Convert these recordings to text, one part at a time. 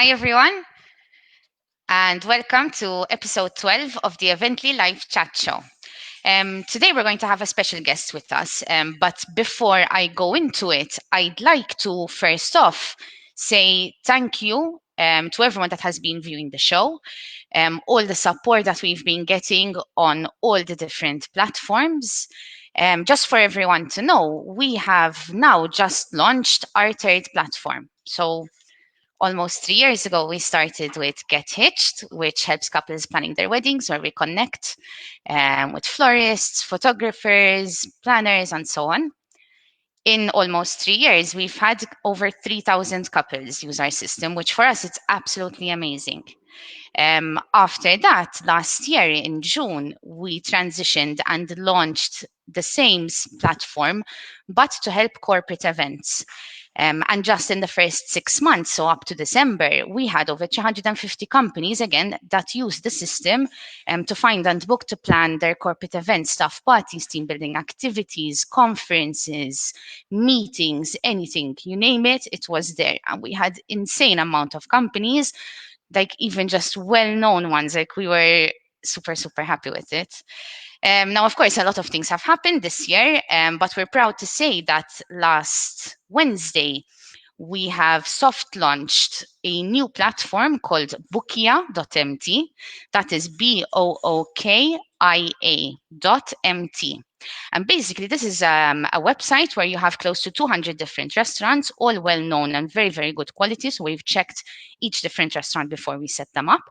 Hi, everyone, and welcome to episode 12 of the Evently Live Chat Show. Today, we're going to have a special guest with us. But before I go into it, I'd like to first off say thank you to everyone that has been viewing the show, all the support that we've been getting on all the different platforms. Just for everyone to know, we have now just launched our third platform. So almost 3 years ago, we started with Get Hitched, which helps couples planning their weddings, where we connect with florists, photographers, planners, and so on. In almost 3 years, we've had over 3,000 couples use our system, which for us, it's absolutely amazing. After that, last year in June, we transitioned and launched the same platform, but to help corporate events. And just in the first 6 months, so up to December, we had over 250 companies, again, that used the system to find and book to plan their corporate events, staff parties, team building activities, conferences, meetings, anything, you name it, it was there. And we had insane amount of companies, like even just well-known ones, like we were super happy with it. Now, of course, a lot of things have happened this year, but we're proud to say that last Wednesday, we have soft launched a new platform called Bookia.mt. That is BOOKIA.mt. And basically, this is a website where you have close to 200 different restaurants, all well-known and very good quality. So we've checked each different restaurant before we set them up.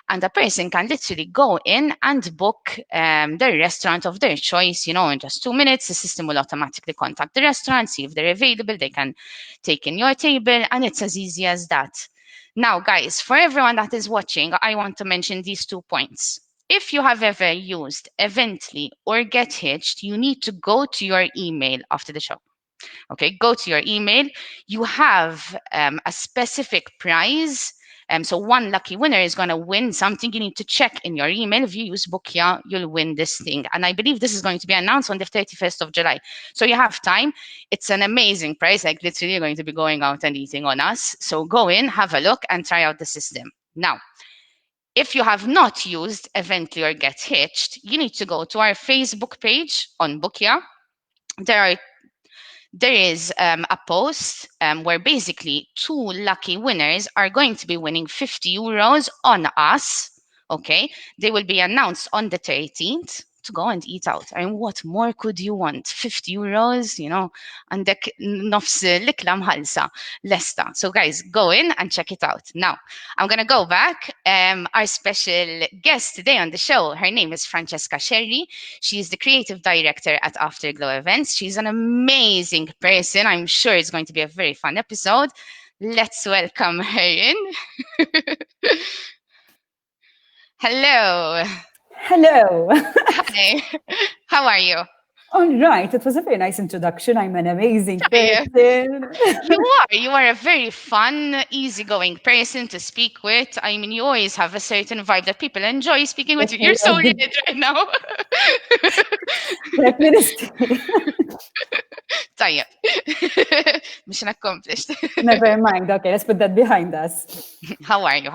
And a person can literally go in and book their restaurant of their choice, in just 2 minutes. The system will automatically contact the restaurant, see if they're available. They can take in your table, and it's as easy as that. Now, guys, for everyone that is watching, I want to mention these 2 points. If you have ever used Evently or Get Hitched, you need to go to your email after the show. Okay, go to your email. You have a specific prize. So one lucky winner is going to win something. You need to check in your email. If you use Bookia, you'll win this thing. And I believe this is going to be announced on the 31st of July. So you have time. It's an amazing prize. Like literally you're going to be going out and eating on us. So go in, have a look, and try out the system. Now, if you have not used Evently or Get Hitched, you need to go to our Facebook page on Bookia. There is a post where basically 2 lucky winners are going to be winning €50 on us. Okay, they will be announced on the 13th to go and eat out. And what more could you want? €50, għandek nofs l-ikla mħalsa, lesta. So guys, go in and check it out. Now, I'm going to go back. Our special guest today on the show, her name is Francesca Scerri. She's the creative director at Afterglow Events. She's an amazing person. I'm sure it's going to be a very fun episode. Let's welcome her in. Hello. Hello. Hi. How are you? All right. It was a very nice introduction. I'm an amazing person. You are a very fun, easygoing person to speak with. I mean, you always have a certain vibe that people enjoy speaking with you. You're so red right now. Let me just Tajjeb. Mission accomplished. Never mind. Okay, let's put that behind us. How are you?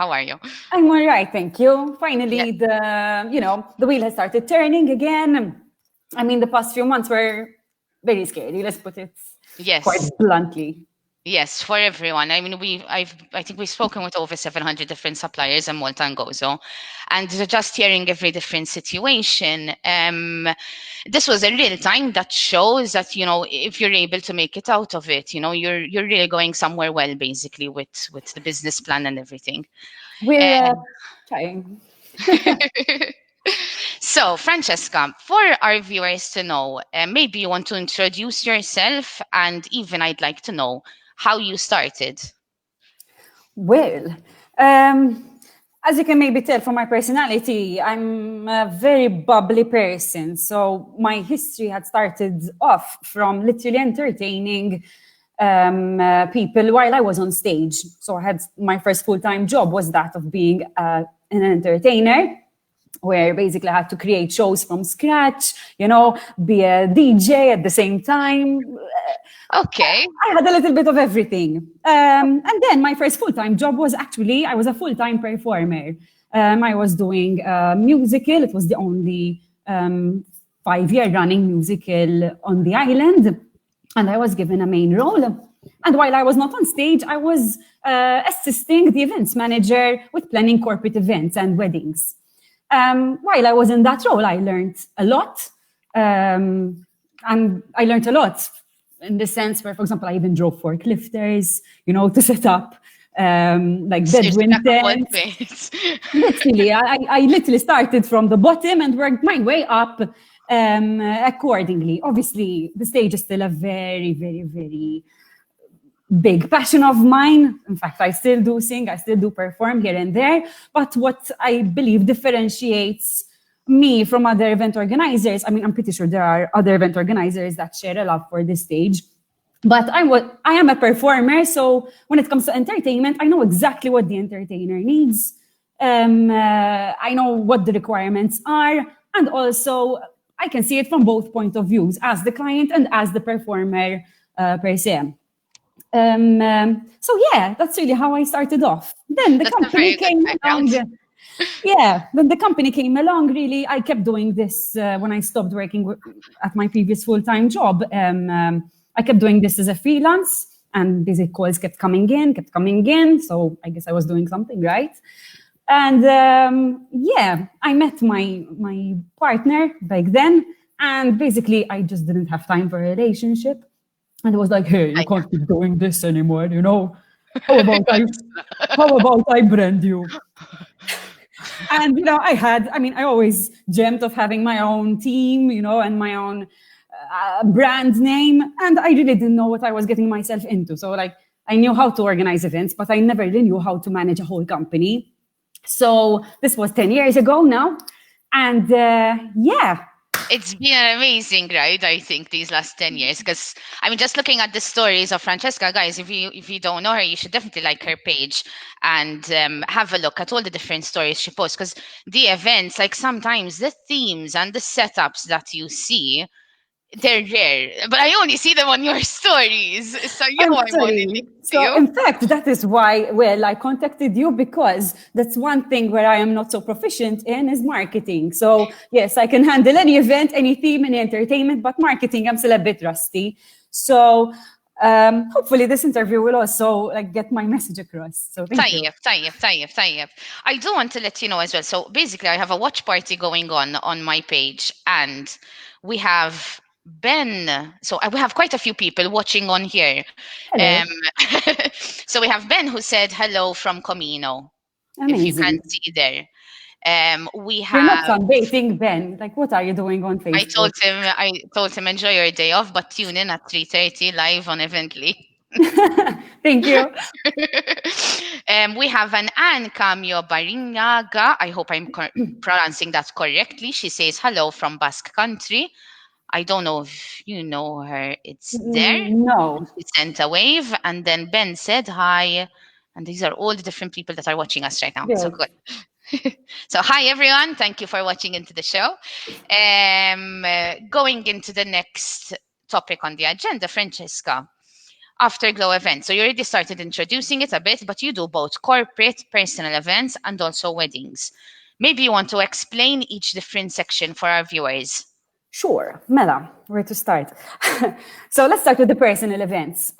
I'm all right, thank you. Finally, the wheel has started turning again. I mean, the past few months were very scary. Let's put it quite bluntly. Yes, for everyone. I mean, I think we've spoken with over 700 different suppliers in Malta and Gozo, and just hearing every different situation. This was a real time that shows that if you're able to make it out of it, you're really going somewhere well, basically with the business plan and everything. We're trying. So, Francesca, for our viewers to know, maybe you want to introduce yourself, and even I'd like to know how you started. Well, as you can maybe tell from my personality, I'm a very bubbly person. So my history had started off from literally entertaining people while I was on stage. So I had my first full-time job was that of being an entertainer, where basically I had to create shows from scratch, be a DJ at the same time, Okay. I had a little bit of everything. And then my first full-time job was actually, I was a full-time performer. I was doing a musical. It was the only 5-year running musical on the island. And I was given a main role. And while I was not on stage, I was assisting the events manager with planning corporate events and weddings. While I was in that role, I learned a lot. And I learned a lot in the sense where, for example, I even drove forklifters, to set up like bedroom tents. Literally, I literally started from the bottom and worked my way up accordingly. Obviously, the stage is still a very, very, very big passion of mine. In fact, I still do sing, I still do perform here and there. But what I believe differentiates me from other event organizers, I mean, I'm pretty sure there are other event organizers that share a love for this stage. But I am a performer, so when it comes to entertainment, I know exactly what the entertainer needs. I know what the requirements are, and also I can see it from both point of views, as the client and as the performer per se. So yeah, that's really how I started off. Then the company came along. Then the company came along. Really, I kept doing this when I stopped working at my previous full-time job. I kept doing this as a freelance, and basic calls kept coming in. So I guess I was doing something right. And I met my partner back then, and basically I just didn't have time for a relationship. And it was like, hey, you can't keep doing this anymore, How about I brand you? And, I always dreamt of having my own team, and my own brand name. And I really didn't know what I was getting myself into. So I knew how to organize events, but I never really knew how to manage a whole company. So this was 10 years ago now. And it's been an amazing ride, I think, these last 10 years. Because just looking at the stories of Francesca, guys, if you don't know her, you should definitely like her page and have a look at all the different stories she posts. Because the events, sometimes the themes and the setups that you see, they're rare, but I only see them on your stories. So I'm only so in fact, that is why, I contacted you, because that's one thing where I am not so proficient in is marketing. So yes, I can handle any event, any theme, any entertainment, but marketing, I'm still a bit rusty. So hopefully this interview will also get my message across. So thank you. I do want to let you know as well. So basically, I have a watch party going on my page, and we have Ben. So we have quite a few people watching on here. Hello. So we have Ben who said hello from Comino. Amazing. If you can see there. We have. You're not sunbathing, Ben. What are you doing on Facebook? I told him enjoy your day off, but tune in at 3:30 live on Evently. Thank you. We have an Anne Camio Barinaga. I hope I'm pronouncing that correctly. She says hello from Basque Country. I don't know if you know her. It's there. No. She sent a wave, and then Ben said hi. And these are all the different people that are watching us right now. Good. So good. So hi everyone. Thank you for watching into the show. Going into the next topic on the agenda, Francesca. Afterglow Events. So you already started introducing it a bit, but you do both corporate, personal events, and also weddings. Maybe you want to explain each different section for our viewers. Sure. Mela, where to start? So let's start with the personal events.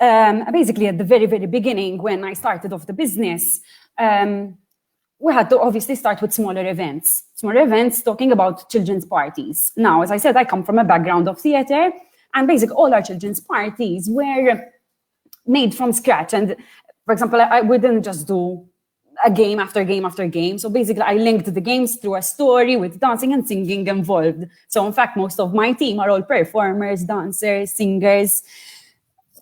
Basically, at the very, very beginning, when I started off the business, we had to obviously start with smaller events. Smaller events talking about children's parties. Now, as I said, I come from a background of theater, and basically all our children's parties were made from scratch. And for example, we didn't just do a game after game after game. So basically, I linked the games through a story with dancing and singing involved. So in fact, most of my team are all performers, dancers, singers.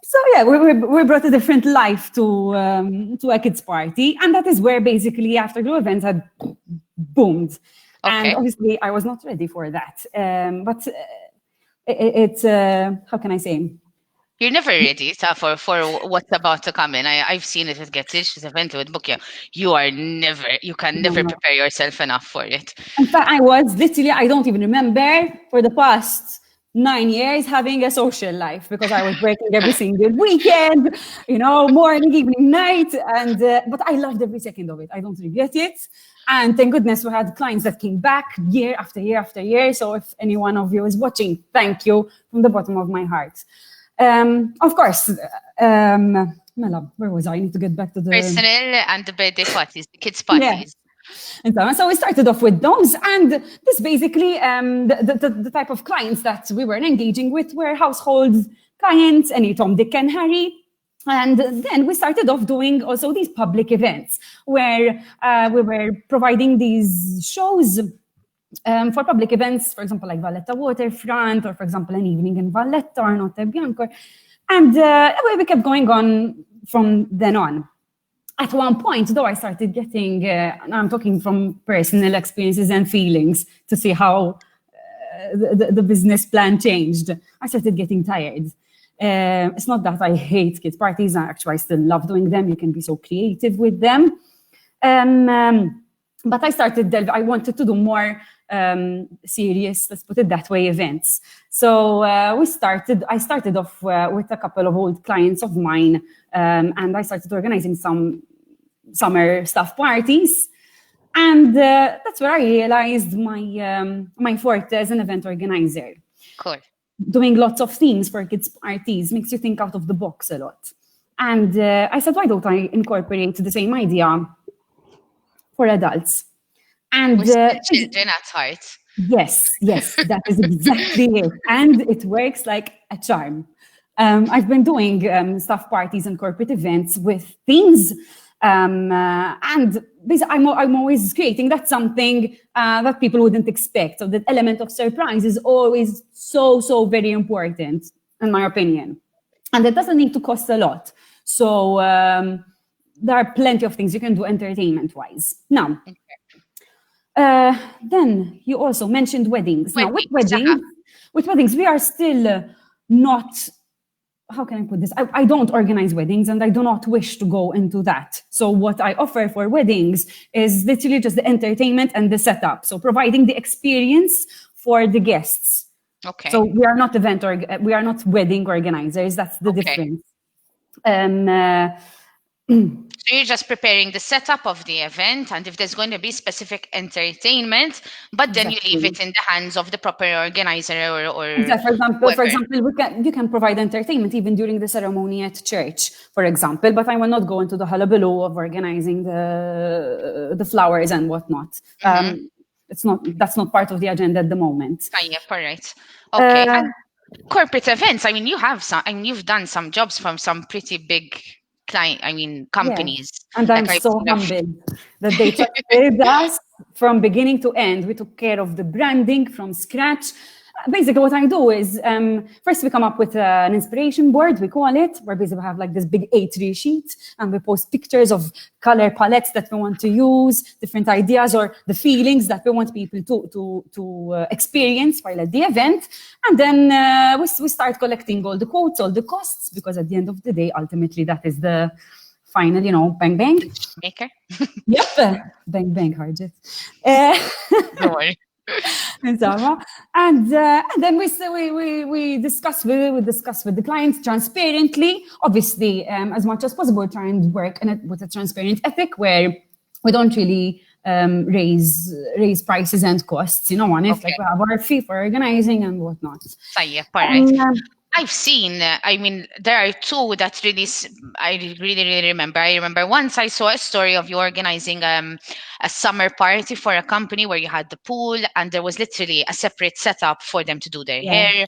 So yeah, we brought a different life to a kids' party. And that is where basically Afterglow Events had boomed. Okay. And obviously, I was not ready for that. But it's, how can I say? You're never ready for what's about to come in. I've seen it with Gettish, the event with Book. You can never prepare yourself enough for it. In fact, I was literally, I don't even remember for the past 9 years having a social life because I was working every single weekend, morning, evening, night. And but I loved every second of it. I don't regret it. And thank goodness we had clients that came back year after year after year. So if any one of you is watching, thank you from the bottom of my heart. Of course, Mela, where was I? I need to get back to the... Personal and the birthday parties, the kids' parties. Yeah. And so we started off with those, and this basically, the type of clients that we were engaging with were household clients, any Tom, Dick, and Harry. And then we started off doing also these public events where we were providing these shows for public events, for example, like Valletta Waterfront, or for example, an evening in Valletta or Notte Bianco. And we kept going on from then on. At one point, though, I started getting, I'm talking from personal experiences and feelings to see how the business plan changed. I started getting tired. It's not that I hate kids' parties. Actually, I still love doing them. You can be so creative with them. But I wanted to do more serious, let's put it that way, events. So I started off with a couple of old clients of mine, and I started organizing some summer staff parties. And that's where I realized my forte as an event organizer. Cool. Doing lots of themes for kids' parties makes you think out of the box a lot. And I said, why don't I incorporate the same idea for adults? And with children at heart. Yes, that is exactly it. And it works like a charm. I've been doing staff parties and corporate events with teens, and basically I'm always creating that something that people wouldn't expect. So that element of surprise is always so very important, in my opinion. And it doesn't need to cost a lot. So there are plenty of things you can do entertainment-wise. Now, then you also mentioned weddings. Now, with weddings, we are still not, how can I put this? I don't organize weddings, and I do not wish to go into that. So what I offer for weddings is literally just the entertainment and the setup. So providing the experience for the guests. Okay. So we are not we are not wedding organizers. That's the difference. So you're just preparing the setup of the event, and if there's going to be specific entertainment, but then you leave it in the hands of the proper organizer or exactly. For example, you can provide entertainment even during the ceremony at church, for example, but I will not go into the hullabaloo of organizing the flowers and whatnot. That's not part of the agenda at the moment. Yeah, all right. Okay. And corporate events, you've done some jobs from some pretty big companies. Yeah. And I'm so humbled that they trusted us from beginning to end. We took care of the branding from scratch. Basically, what I do is, first we come up with an inspiration board, we call it, where basically we have like this big A3 sheet, and we post pictures of color palettes that we want to use, different ideas or the feelings that we want people to experience while at the event. And then we start collecting all the quotes, all the costs, because at the end of the day, ultimately, that is the final, bang, bang. Maker. Yep. Bang, bang, Harjit. Don't worry. And then we discuss with the clients transparently, obviously, as much as possible, try and work with a transparent ethic where we don't really raise prices and costs, like we have our fee for organizing and whatnot. I've seen, there are two that really, I really remember. I remember once I saw a story of you organizing a summer party for a company where you had the pool and there was literally a separate setup for them to do their hair.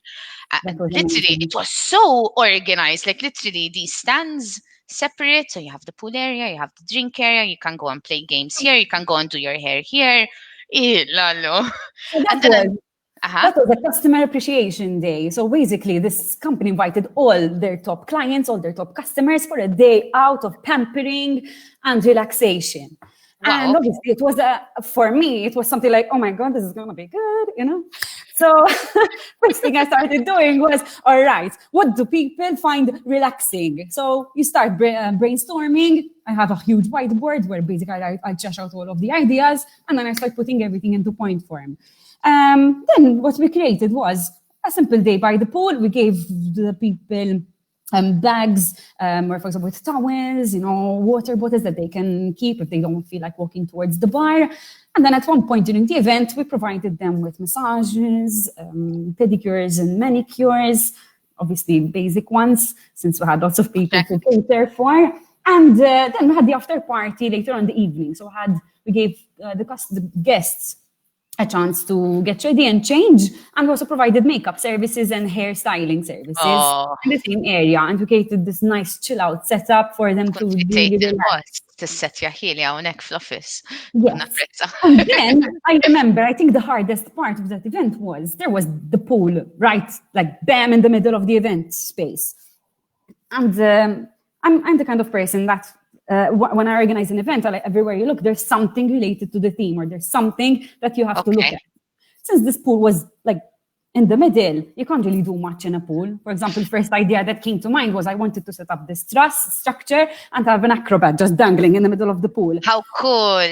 Literally, it was so organized, like literally these stands separate. So you have the pool area, you have the drink area, you can go and play games here, you can go and do your hair here. That was a customer appreciation day. So basically, this company invited all their top clients, all their top customers for a day out of pampering and relaxation. Wow. And obviously, it was for me, it was something like, oh my God, this is going to be good, So first thing I started doing was, all right, what do people find relaxing? So you start brainstorming. I have a huge whiteboard where basically I trash out all of the ideas, and then I start putting everything into point form. Then what we created was a simple day by the pool. We gave the people bags, or for example, with towels, water bottles that they can keep if they don't feel like walking towards the bar. And then at one point during the event, we provided them with massages, pedicures and manicures, obviously basic ones, since we had lots of people to cater for. And then we had the after party later on in the evening. So we gave the guests a chance to get ready and change, and we also provided makeup services and hairstyling services in the same area. And we created this nice chill out setup for them to really relax. Tissetja ħili hawnhekk fl-office. Yes. And then I remember, I think the hardest part of that event was there was the pool right, like bam in the middle of the event space. And I'm the kind of person that when I organize an event, everywhere you look, there's something related to the theme, or there's something that you have to look at. Since this pool was like in the middle, you can't really do much in a pool. For example, the first idea that came to mind was I wanted to set up this truss structure and have an acrobat just dangling in the middle of the pool. How cool.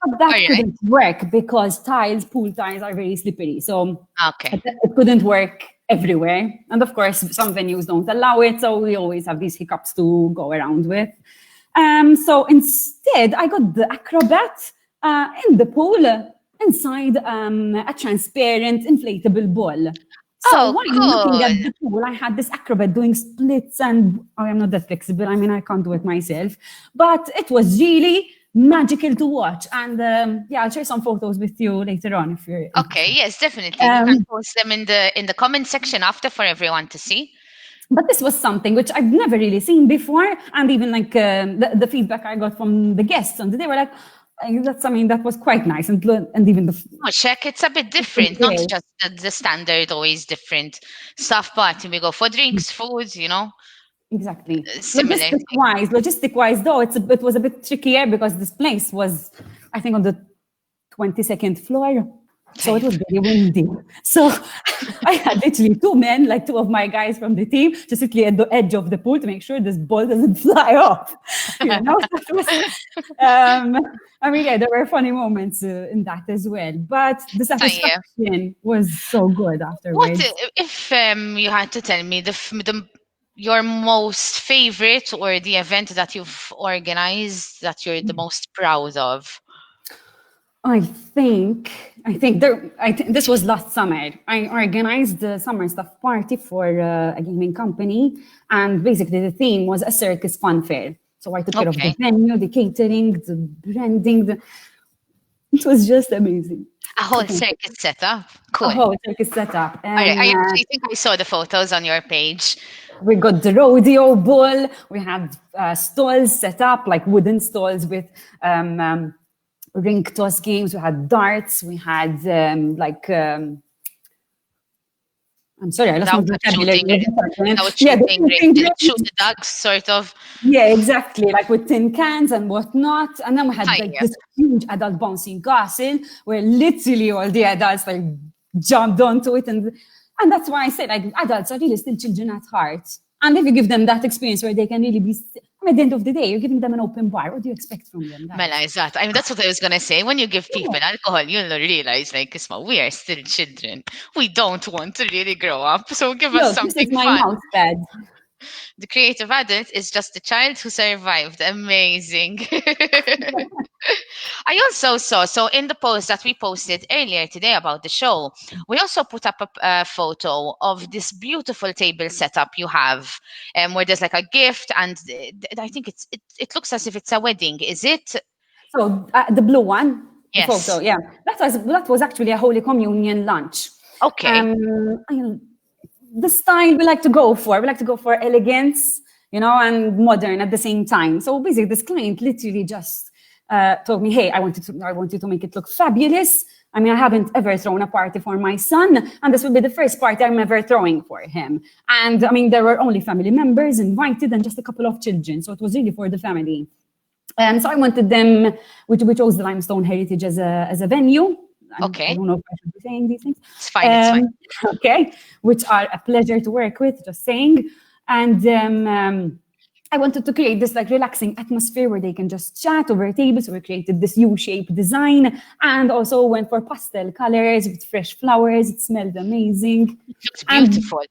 But that couldn't work because pool tiles are very slippery. So it couldn't work everywhere. And of course, some venues don't allow it. So we always have these hiccups to go around with. So instead, I got the acrobat in the pool inside a transparent inflatable ball. So while looking at the pool, I had this acrobat doing splits, and I'm not that flexible. I mean, I can't do it myself. But it was really magical to watch. And I'll share some photos with you later on if you're Okay, yes, definitely. You can post them in the comment section after for everyone to see. But this was something which I've never really seen before. And even like the feedback I got from the guests on the day were like, that's something that was quite nice. And even check, it's a bit different, not just the standard, always different stuff party. We go for drinks, food, Exactly. Logistic-wise, though, it was a bit trickier because this place was, I think, on the 22nd floor. So it was very windy. So I had literally two men, like two of my guys from the team, just literally at the edge of the pool to make sure this ball doesn't fly off. There were funny moments in that as well. But the satisfaction was so good afterwards. What if you had to tell me your most favorite or the event that you've organized that you're the most proud of? I think this was last summer. I organized the summer stuff party for a gaming company, and basically the theme was a circus fun fair. So I took care of the venue, the catering, the branding. It was just amazing. A whole circus setup. Cool. A whole circus setup. And, I actually think I saw the photos on your page. We got the rodeo bull. We had stalls set up, like wooden stalls with ring toss games. We had darts. We had I'm sorry, I lost my vocabulary. Shoot the ducks, sort of. Yeah, exactly, like with tin cans and whatnot. And then we had this huge adult bouncing castle where literally all the adults jumped onto it. And that's why I said adults are really still children at heart. And if you give them that experience where they can really be, at the end of the day, you're giving them an open bar. What do you expect from them? Mela, exact. I mean, that's what I was going to say. When you give people alcohol, you'll realize, we are still children. We don't want to really grow up. So give us something this is my fun. mouse pad. The creative adult is just a child who survived. Amazing. I also saw, so in the post that we posted earlier today about the show, we also put up a photo of this beautiful table setup you have, where there's like a gift, and I think it looks as if it's a wedding. Is it? So the blue one, yes. The photo, yeah. That was actually a Holy Communion lunch. Okay. The style we like to go for elegance, and modern at the same time. So basically, this client literally just told me, "Hey, I want you to make it look fabulous. I mean, I haven't ever thrown a party for my son, and this will be the first party I'm ever throwing for him." And I mean, there were only family members invited and just a couple of children, so it was really for the family. So I wanted them. We chose the Limestone Heritage as a venue. Okay. I don't know if I should be saying these things. It's fine. It's fine. Okay, which are a pleasure to work with. Just saying, and I wanted to create this like relaxing atmosphere where they can just chat over tables. So we created this U-shaped design and also went for pastel colors with fresh flowers. It smelled amazing. Looks And beautiful.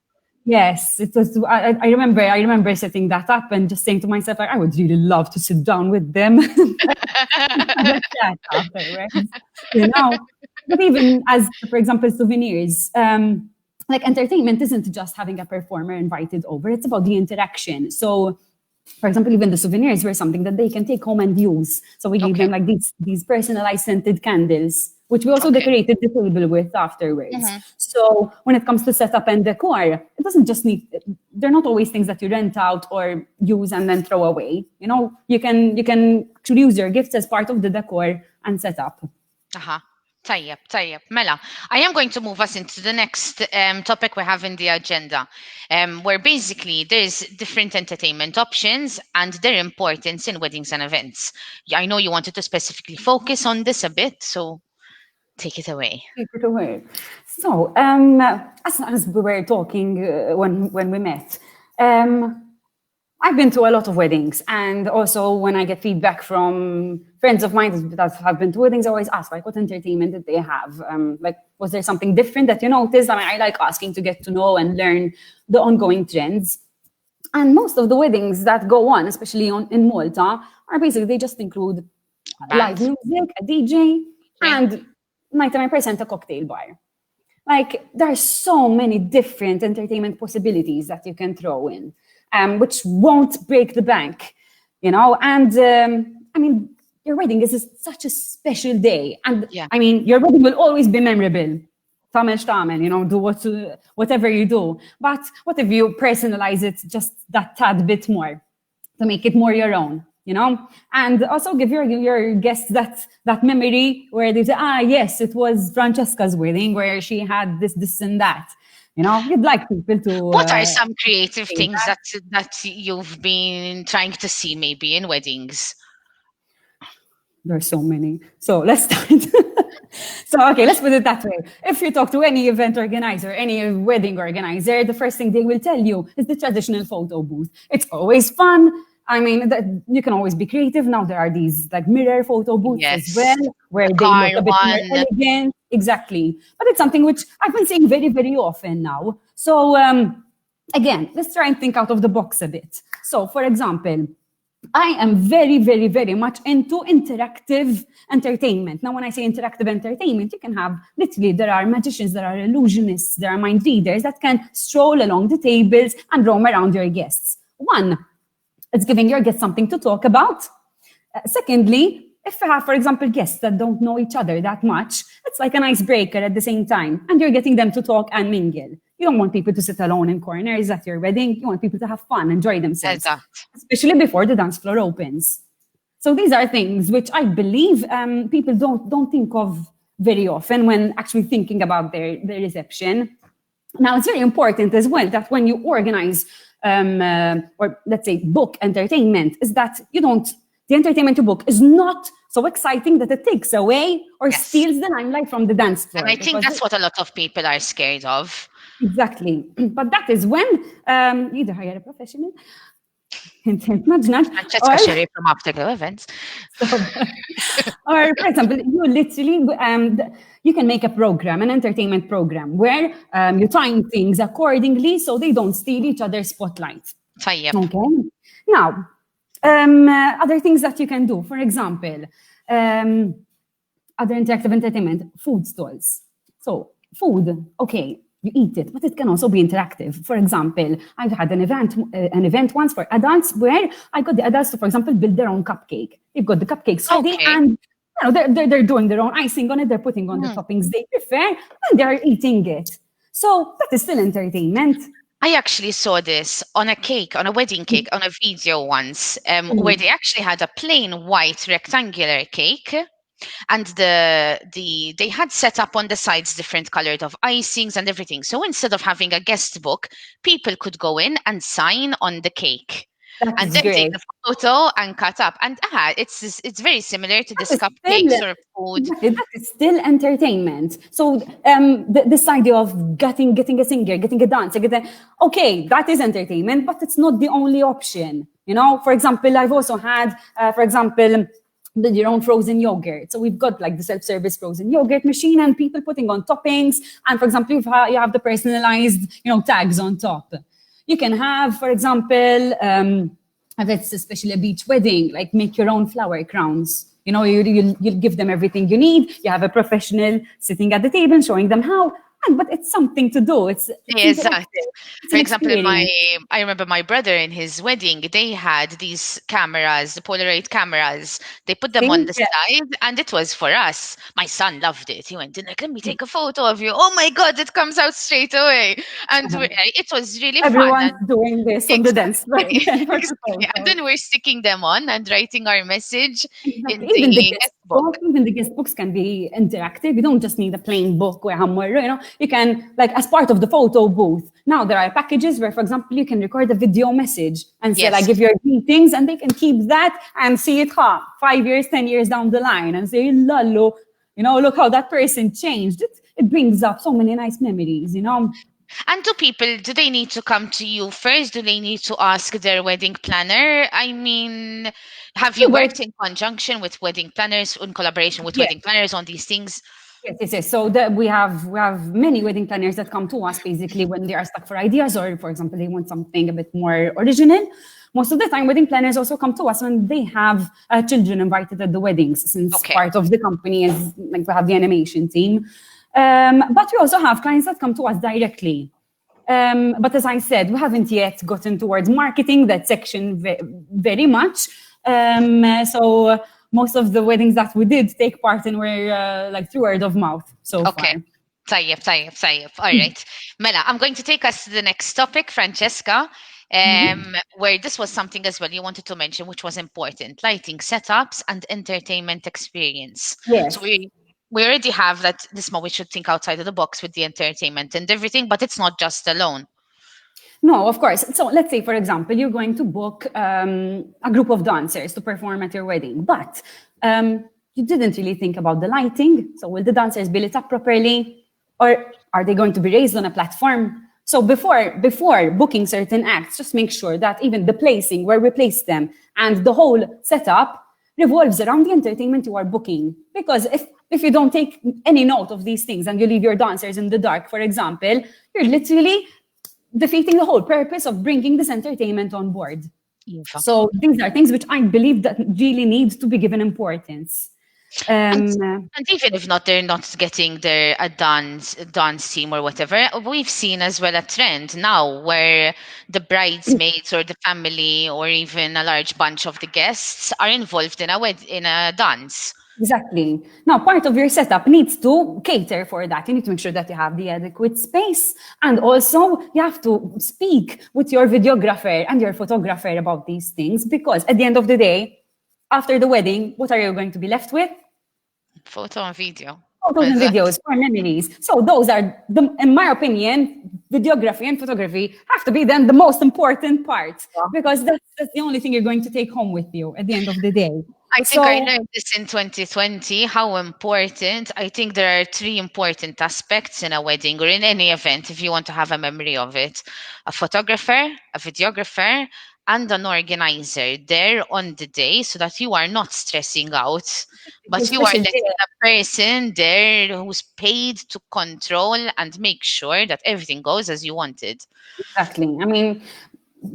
yes, it was. I remember setting that up and just saying to myself, like, I would really love to sit down with them, have a chat afterwards, you know. But even as, for example, souvenirs, like entertainment isn't just having a performer invited over; it's about the interaction. So, for example, even the souvenirs were something that they can take home and use. So we gave Okay. them like these personalized scented candles, which we also Okay. decorated the table with afterwards. Mhm. So when it comes to setup and decor, it doesn't just need. They're not always things that you rent out or use and then throw away. You know, you can actually use your gifts as part of the decor and setup. Uh-huh. Tayyip. Mela, I am going to move us into the next topic we have in the agenda, where basically there's different entertainment options and their importance in weddings and events. Yeah, I know you wanted to specifically focus on this a bit, so take it away. Take it away. So, as we were talking when we met, I've been to a lot of weddings, and also when I get feedback from friends of mine that have been to weddings, I always ask, like, what entertainment did they have? Like, was there something different that you noticed? I mean, I like asking to get to know and learn the ongoing trends. And most of the weddings that go on, especially in Malta, are basically, they just include live Band. music, a DJ, Yeah. and 99% a cocktail bar. Like, there are so many different entertainment possibilities that you can throw in, which won't break the bank, you know. And I mean, your wedding is such a special day, and Yeah. I mean, your wedding will always be memorable. Tamel, you know, do whatever you do. But what if you personalize it just that tad bit more to make it more your own? You know, and also give your guests that memory where they say, yes, it was Francesca's wedding where she had this and that. You know, you'd like people to What are some creative say things that. that you've been trying to see maybe in weddings? There's so many. So let's start. So, okay, let's put it that way. If you talk to any event organizer, any wedding organizer, the first thing they will tell you is the traditional photo booth. It's always fun. I mean, you can always be creative. Now there are these like mirror photo booths as Yes. well, where The they look car a bit more one. elegant. Exactly. But it's something which I've been seeing very, very often now. So, again, let's try and think out of the box a bit. So, for example, I am very, very, very much into interactive entertainment. Now, when I say interactive entertainment, you can have literally, there are magicians, there are illusionists, there are mind readers that can stroll along the tables and roam around your guests. One, it's giving your guests something to talk about. Secondly, if you have, for example, guests that don't know each other that much, it's like an icebreaker at the same time, and you're getting them to talk and mingle. You don't want people to sit alone in corners at your wedding. You want people to have fun, enjoy themselves, Eżatt. especially before the dance floor opens. So these are things which I believe people don't think of very often when actually thinking about their reception. Now, it's very important as well that when you organize or let's say book entertainment, is that the entertainment you book is not so exciting that it takes away or Yes. steals the limelight from the dance floor. And I think that's what a lot of people are scared of. Exactly. But that is when you either hire a professional, Francesca Scerri from Afterglow Events. or for example, you literally you can make a program, an entertainment program, where you time things accordingly so they don't steal each other's spotlight. Tayyip. Okay. Now, other things that you can do, for example, other interactive entertainment, food stalls. So food, okay, you eat it, but it can also be interactive. For example, I've had an event once for adults where I got the adults to, for example, build their own cupcake. They've got the cupcakes ready, Okay. and they're doing their own icing on it. They're putting on the toppings they prefer, and they're eating it. So that is still entertainment. I actually saw this on a cake, on a wedding cake, on a video once, where they actually had a plain white rectangular cake, and they had set up on the sides different colored of icings and everything. So instead of having a guest book, people could go in and sign on the cake. That and is then take great. the photo and cut up. And it's very similar to That this is still cupcakes or food. exactly, that is still entertainment. So this idea of getting a singer, getting a dancer, okay, that is entertainment, but it's not the only option. You know, for example, I've also had, for example, your own frozen yogurt. So we've got like the self-service frozen yogurt machine and people putting on toppings. And for example, you have the personalized, tags on top. You can have, for example, if it's especially a beach wedding, like make your own flower crowns. You'll give them everything you need. You have a professional sitting at the table showing them how. But it's something to do. It's Exactly. interactive. It's For an example, experience. I remember my brother in his wedding, they had these cameras, the Polaroid cameras. They put them on See? the Yeah. side, and it was for us. My son loved it. He went in like, "Let me take a photo of you." Oh my God, it comes out straight away, and it was really fun. Everyone's And doing this on the dance floor exactly, then for the exactly. And photos. then we're sticking them on and writing our message Exactly. in Even the the guest guest book. book, even the guest books can be interactive. You don't just need a plain book where you can, like, as part of the photo booth. Now there are packages where, for example, you can record a video message and say, like, Yes. give your greetings, and they can keep that and see it 5 years, 10 years down the line and say, Lalo, look how that person changed. It brings up so many nice memories. And do they need to come to you first? Do they need to ask their wedding planner? I mean, have We you work worked in conjunction with wedding planners, in collaboration with Yeah. wedding planners on these things? Yes, yes, yes. So we have many wedding planners that come to us basically when they are stuck for ideas, or for example, they want something a bit more original. Most of the time, wedding planners also come to us when they have children invited at the weddings, since Okay. part of the company is like we have the animation team. But we also have clients that come to us directly. But as I said, we haven't yet gotten towards marketing that section very much. So most of the weddings that we did take part in were like through word of mouth so Okay. far. Tayyip. All right. Mela, I'm going to take us to the next topic, Francesca, where this was something as well you wanted to mention, which was important, lighting setups and entertainment experience. So Yes. we already have that this moment we should think outside of the box with the entertainment and everything, but it's not just alone. No, of course. So let's say, for example, you're going to book a group of dancers to perform at your wedding, but you didn't really think about the lighting. So will the dancers be lit up properly, or are they going to be raised on a platform? So before booking certain acts, just make sure that even the placing, where we place them, and the whole setup revolves around the entertainment you are booking. Because if you don't take any note of these things and you leave your dancers in the dark, for example, you're literally defeating the whole purpose of bringing this entertainment on board. Eva. So these are things which I believe that really need to be given importance. And Um, and even if not, they're not getting their a dance team or whatever. We've seen as well a trend now where the bridesmaids or the family or even a large bunch of the guests are involved in a dance. exactly. Now, part of your setup needs to cater for that. You need to make sure that you have the adequate space. And also, you have to speak with your videographer and your photographer about these things, because at the end of the day, after the wedding, what are you going to be left with? Photo and video. Photos and Exactly. videos for memories. So those are, in my opinion, videography and photography have to be then the most important part, because that's the only thing you're going to take home with you at the end of the day. I think I So learned this in 2020, how important. I think there are three important aspects in a wedding or in any event if you want to have a memory of it: a photographer, a videographer, and an organizer there on the day so that you are not stressing out, it's but a you are special day. letting a person there who's paid to control and make sure that everything goes as you wanted. Exactly. I mean,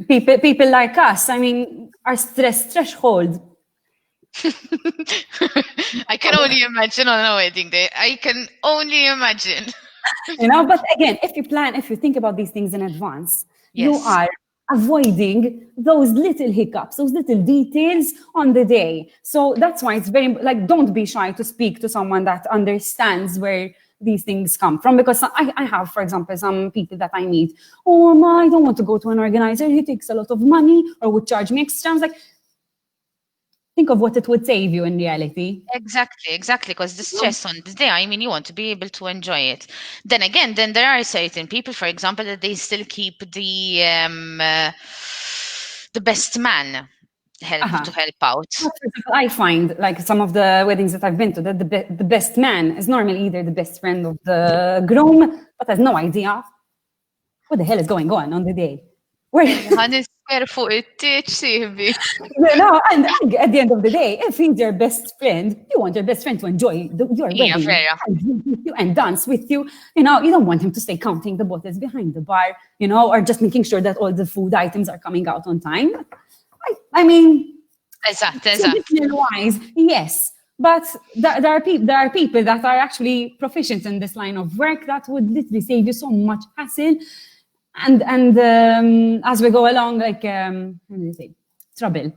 people like us, I mean, our stress threshold. I can only imagine on a wedding day. I can only imagine. But again, if you think about these things in advance, you Yes. are avoiding those little hiccups, those little details on the day. So that's why it's very, like, don't be shy to speak to someone that understands where these things come from. Because I have, for example, some people that I meet, oh, I don't want to go to an organizer. He takes a lot of money or would charge me extra. I was like, think of what it would save you in reality. Exactly. Because the stress on the day, I mean, you want to be able to enjoy it. Then again, then there are certain people, for example, that they still keep the the best man Uh-huh. to help out. But for example, I find, like some of the weddings that I've been to, that the best man is normally either the best friend of the groom, but has no idea what the hell is going on the day. Where, Ħan isker fuq it-tieċ sibi. and at the end of the day, if he's your best friend, you want your best friend to enjoy your Hija wedding vera. and drink with you and dance with you. You know, you don't want him to stay counting the bottles behind the bar, you know, or just making sure that all the food items are coming out on time. I mean, Eżatt, eżatt. traditional-wise, yes. But there are people that are actually proficient in this line of work that would literally save you so much hassle. And as we go along, like, how do you say, trouble.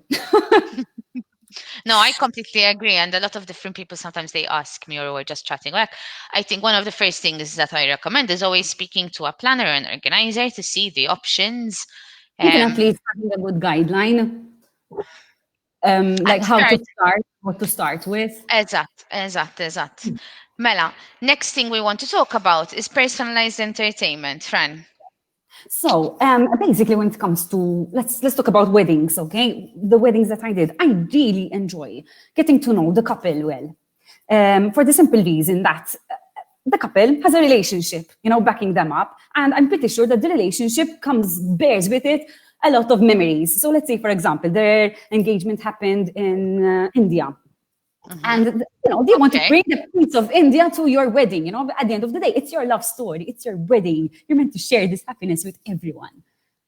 No, I completely agree. And a lot of different people, sometimes they ask me or we're just chatting. Like, I think one of the first things that I recommend is always speaking to a planner and organizer to see the options. Even at least having a good guideline, like how to start, what to start with. Eżatt. Mela, next thing we want to talk about is personalized entertainment, Fran. So basically, when it comes to let's talk about weddings, okay? The weddings that I did, I really enjoy getting to know the couple well, for the simple reason that the couple has a relationship, you know, backing them up, and I'm pretty sure that the relationship bears with it a lot of memories. So let's say, for example, their engagement happened in India. And you know, they want to bring the piece of India to your wedding. You know, but at the end of the day, it's your love story, it's your wedding. You're meant to share this happiness with everyone.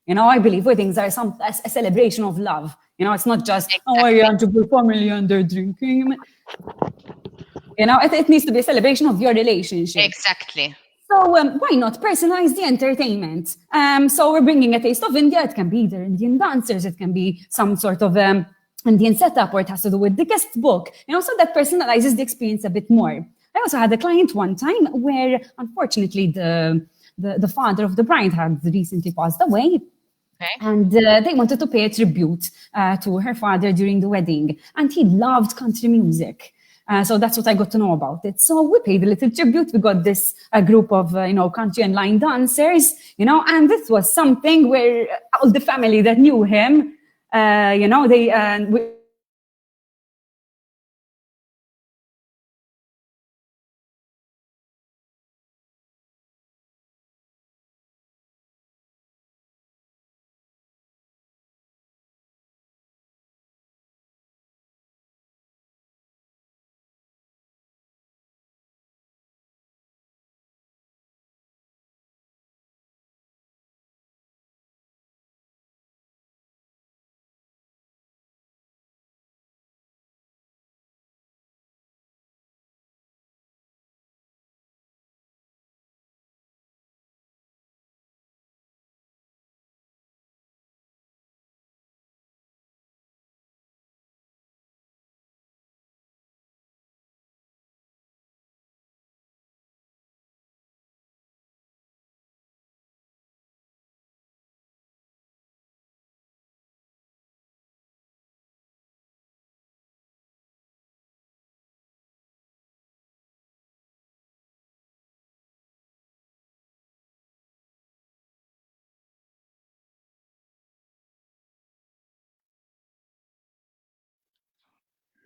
You know, I believe weddings are a celebration of love. You know, it's not just oh, you're a family and they're drinking. You know, it needs to be a celebration of your relationship. Exactly. So why not personalize the entertainment? So we're bringing a taste of India. It can be either Indian dancers, it can be some sort of Indian setup, or it has to do with the guest book, you know, so that personalizes the experience a bit more. I also had a client one time where, unfortunately, the father of the bride had recently passed away. Okay. And they wanted to pay a tribute to her father during the wedding. And he loved country music. So that's what I got to know about it. So we paid a little tribute. We got this group of, you know, country and line dancers, you know, and this was something where all the family that knew him, you know, they...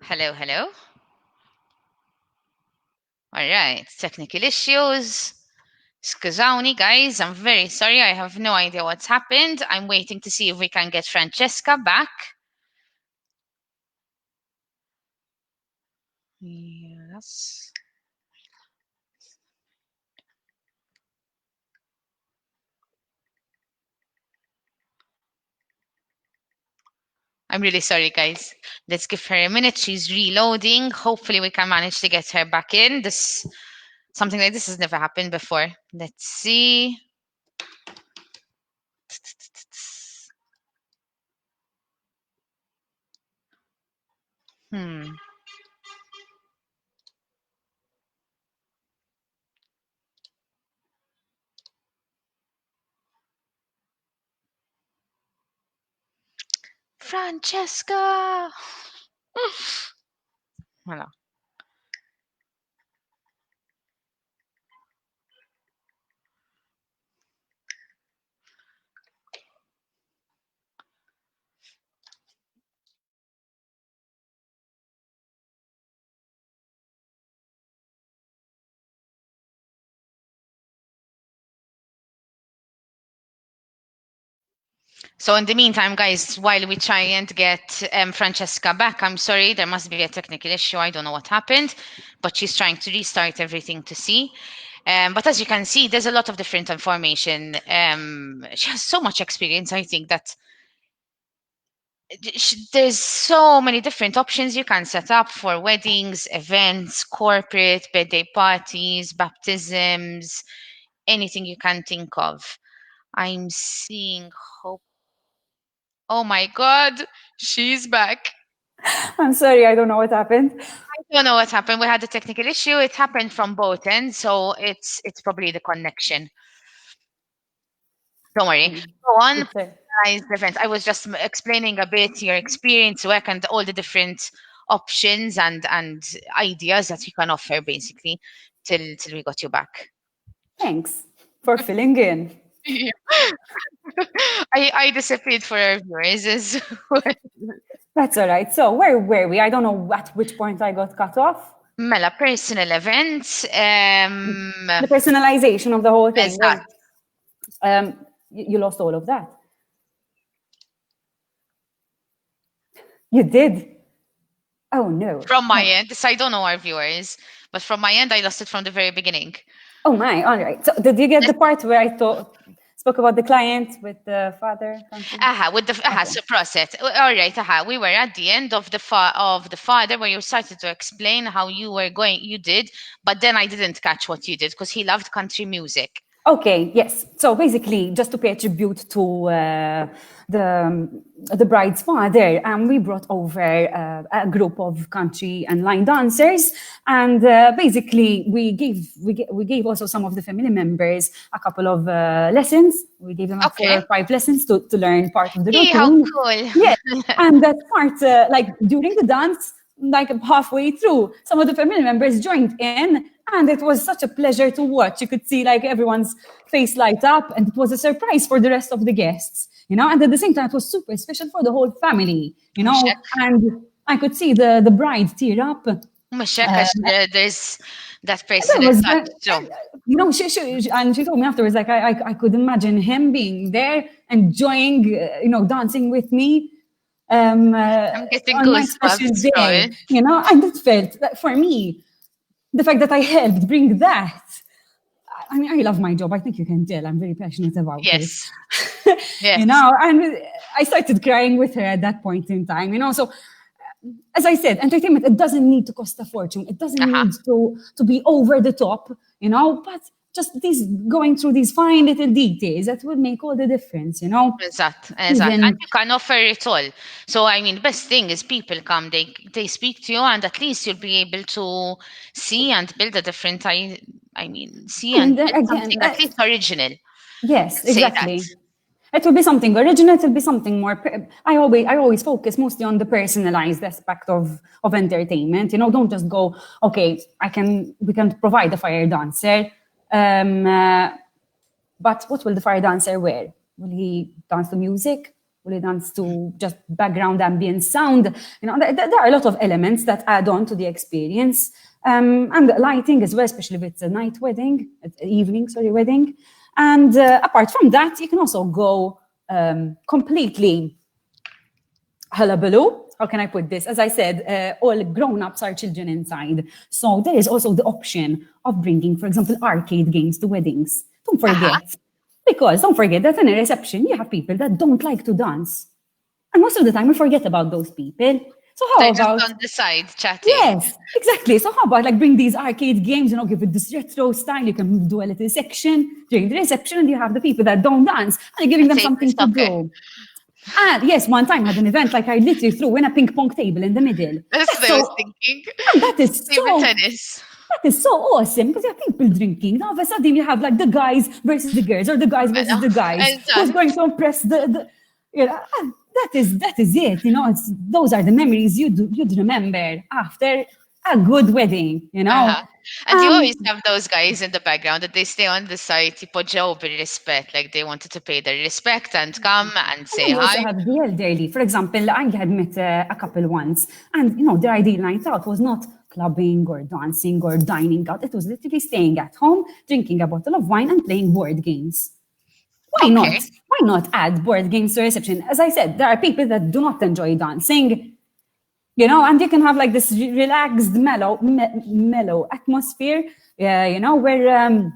Hello, hello. All right, technical issues. Skużawni, guys, I'm very sorry. I have no idea what's happened. I'm waiting to see if we can get Francesca back. Yes. I'm really sorry, guys. Let's give her a minute. She's reloading. Hopefully, we can manage to get her back in. Something like this has never happened before. Let's see. Hmm. Francesca. Voilà. So in the meantime, guys, while we try and get Francesca back, I'm sorry, there must be a technical issue. I don't know what happened, but she's trying to restart everything to see. But as you can see, there's a lot of different information. She has so much experience. I think that there's so many different options you can set up for weddings, events, corporate, birthday parties, baptisms, anything you can think of. I'm seeing hope. Oh my God, she's back. I'm sorry, I don't know what happened. I don't know what happened. We had a technical issue. It happened from both ends, so it's probably the connection. Don't worry. Go on. It's a- Personalized event. I was just explaining a bit your experience, work, and all the different options and ideas that you can offer, basically, till we got you back. Thanks for filling in. Yeah. I disappeared for our viewers. That's all right. So where were we? I don't know at which point I got cut off. Mela, personal events. The personalization of the whole thing. Well, Exact. you lost all of that. You did. Oh no. From my end, so I don't know our viewers, but from my end, I lost it from the very beginning. Oh my. All right. So did you get the part where I spoke about the client with the father? Something? With the so process. All right, we were at the end of the father where you started to explain how you were going. You did, but then I didn't catch what you did because he loved country music. Okay, yes. So basically, just to pay tribute to the bride's father, we brought over a group of country and line dancers, and basically we gave also some of the family members a couple of lessons. We gave them 4 or 5 lessons to learn part of the Hey, how routine. cool! Yeah, and that part, like during the dance, like halfway through, some of the family members joined in, and it was such a pleasure to watch. You could see like everyone's face light up, and it was a surprise for the rest of the guests, and at the same time it was super special for the whole family, and I could see the bride tear up. There's that That personal was, touch. So and she told me afterwards, like I could imagine him being there, enjoying, dancing with me. I'm getting On my special goosebumps, day, sorry. and it felt that for me, the fact that I helped bring that. I mean, I love my job. I think you can tell. I'm very passionate about Yes. it. Yes. And I started crying with her at that point in time. So as I said, entertainment, it doesn't need to cost a fortune. It doesn't need to be over the top, but just going through these fine little details that will make all the difference, Exactly. Even, And you can offer it all. So I mean, best thing is people come, they speak to you, and at least you'll be able to see and build a different. I mean, see and and build again, something at least original. yes, Let's say that. exactly. It will be something original. It will be something more. I always focus mostly on the personalized aspect of entertainment. Don't just go, okay, we can provide a fire dancer, but what will the fire dancer wear? Will he dance to music? Will he dance to just background ambient sound? There are a lot of elements that add on to the experience, and lighting as well, especially if it's a night wedding, wedding. And apart from that, you can also go completely hullabaloo. How can I put this? As I said, all grown-ups are children inside. So there is also the option of bringing, for example, arcade games to weddings. Don't forget. Because don't forget that in a reception, you have people that don't like to dance. And most of the time, we forget about those people. So how They're about... just on the side chatting. Yes, exactly. So how about bring these arcade games, give it this retro style. You can do a little section during the reception, and you have the people that don't dance, and you're giving them something to do. And yes, one time I had an event, I literally threw in a ping pong table in the middle. That's what I was thinking. And that is Table tennis. That is so awesome because you have people drinking. Now, all of a sudden, you have the guys versus the girls, or the guys versus the guys. Who's going to impress that is it. Those are the memories you'd remember after a good wedding. And you always have those guys in the background that they stay on the side, tipo ġew bir-rispett, like they wanted to pay their respect and come and say You also hi. have the elderly. For example, I had met a couple once, and their ideal night out was not clubbing or dancing or dining out. It was literally staying at home, drinking a bottle of wine and playing board games. Why not? why not add board games to reception? As I said, there are people that do not enjoy dancing, and you can have like this relaxed, mellow atmosphere, where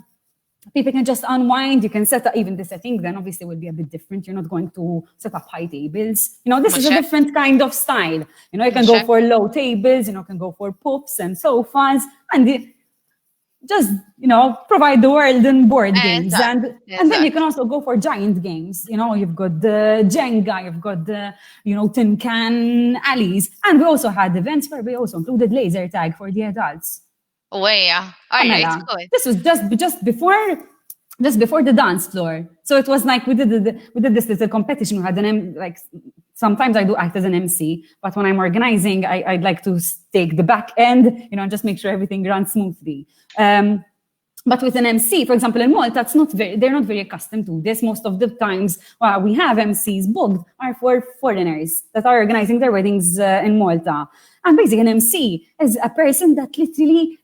people can just unwind. You can set up even the setting, then obviously will be a bit different. You're not going to set up high tables. This is a different kind of style. You can go for low tables, you can go for puffs and sofas, and just, provide the world in board games. And then you can also go for giant games. You've got the Jenga, you've got the, tin can alleys. And we also had events where we also included laser tag for the adults. Oh, yeah. All right, good. This was just before the dance floor. So it was like we did this little competition. We had like sometimes I do act as an MC, but when I'm organizing, I'd like to take the back end, and just make sure everything runs smoothly. But with an MC, for example, in Malta, they're not very accustomed to this. Most of the times we have MCs booked are for foreigners that are organizing their weddings in Malta. And basically an MC is a person that literally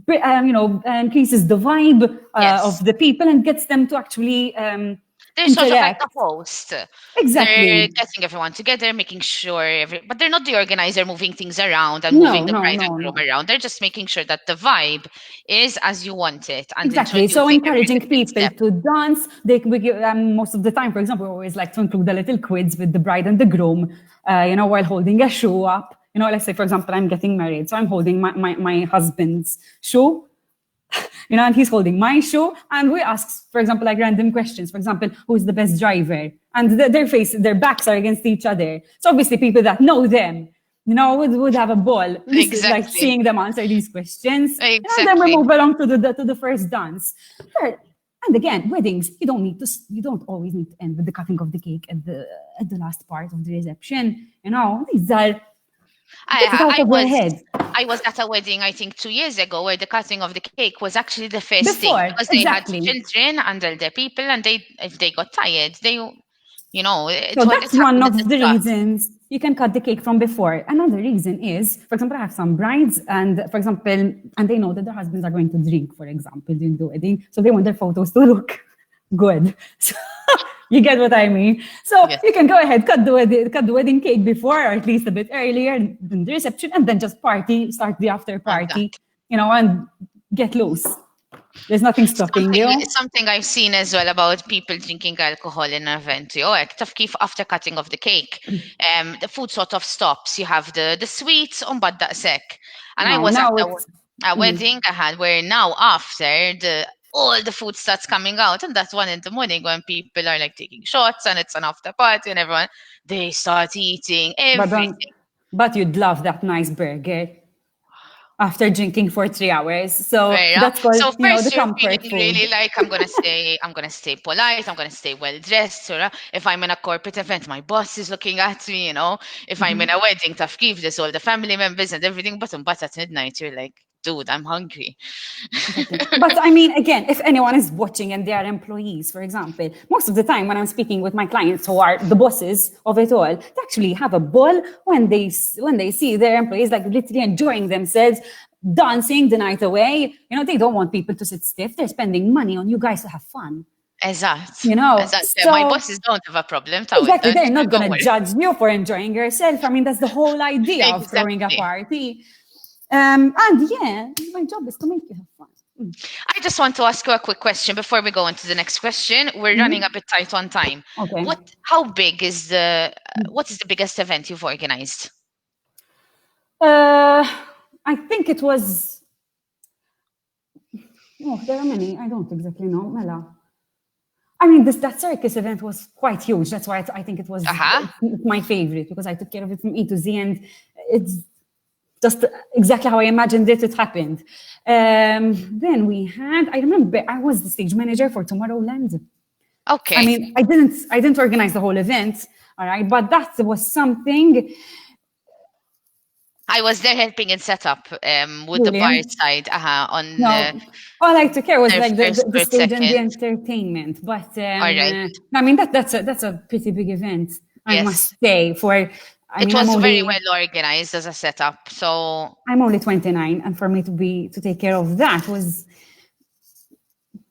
increases the vibe of the people and gets them to actually they're sort of like the host. Exactly. They're getting everyone together, making sure but they're not the organizer moving things around and moving the bride and groom around. They're just making sure that the vibe is as you want it. And exactly. So encouraging people to dance. We give, most of the time, for example, we always like to include a little quiz with the bride and the groom, while holding a shoe up. Let's say, for example, I'm getting married. So I'm holding my husband's shoe. And he's holding my shoe, and we ask, for example, like random questions. For example, who's the best driver? And their backs are against each other. So obviously, people that know them, would have a ball. Exactly. Like seeing them answer these questions. Exactly. And then we move along to the first dance. And again, weddings, you don't always need to end with the cutting of the cake at the last part of the reception. These are. I was at a wedding, I think 2 years ago, where the cutting of the cake was actually the first thing, because they had children and elder people, and if they got tired, so that's one of the reasons you can cut the cake from before. Another reason is, for example, I have some brides, and they know that their husbands are going to drink, for example, during the wedding, so they want their photos to look good. So, you get what I mean? So you can go ahead, cut the wedding cake before, or at least a bit earlier than the reception, and then just start the after party, and get loose. There's nothing stopping you. It's something I've seen as well about people drinking alcohol in an event. After cutting of the cake, the food sort of stops. You have the sweets on bad sec. And I was at a wedding I had where now after all the food starts coming out, and that's 1 a.m. when people are like taking shots and it's an after party and everyone, they start eating everything. But you'd love that nice burger after drinking for 3 hours. So that's called, so first the comfort you're food. feeling really like I'm gonna stay polite, I'm gonna stay well dressed. So if I'm in a corporate event, my boss is looking at me, If I'm in a wedding, tafkif, there's all the family members and everything, but at midnight you're like, dude, I'm hungry. But I mean, again, if anyone is watching and they are employees, for example, most of the time when I'm speaking with my clients who are the bosses of it all, they actually have a ball when they see their employees like literally enjoying themselves, dancing the night away. They don't want people to sit stiff. They're spending money on you guys to have fun. Exactly. So, my bosses don't have a problem. Exactly. They're not going to judge you for enjoying yourself. I mean, that's the whole idea of throwing a party. And my job is to make you have fun. I just want to ask you a quick question before we go on to the next question. We're running a bit tight on time. Okay. What is the biggest event you've organized? I think it was. There are many. I don't exactly know, Mela. I mean, that circus event was quite huge. That's why I think it was my favorite, because I took care of it from E to Z, and it's just exactly how I imagined it happened. Then I remember I was the stage manager for Tomorrowland. Okay. I mean, I didn't organize the whole event, all right, but that was something. I was there helping in setup with the bar side. All I took care was like the stage and the entertainment. But I mean, that's a pretty big event, I must say. It was very well organized as a setup. So I'm only 29, and for me to take care of that was.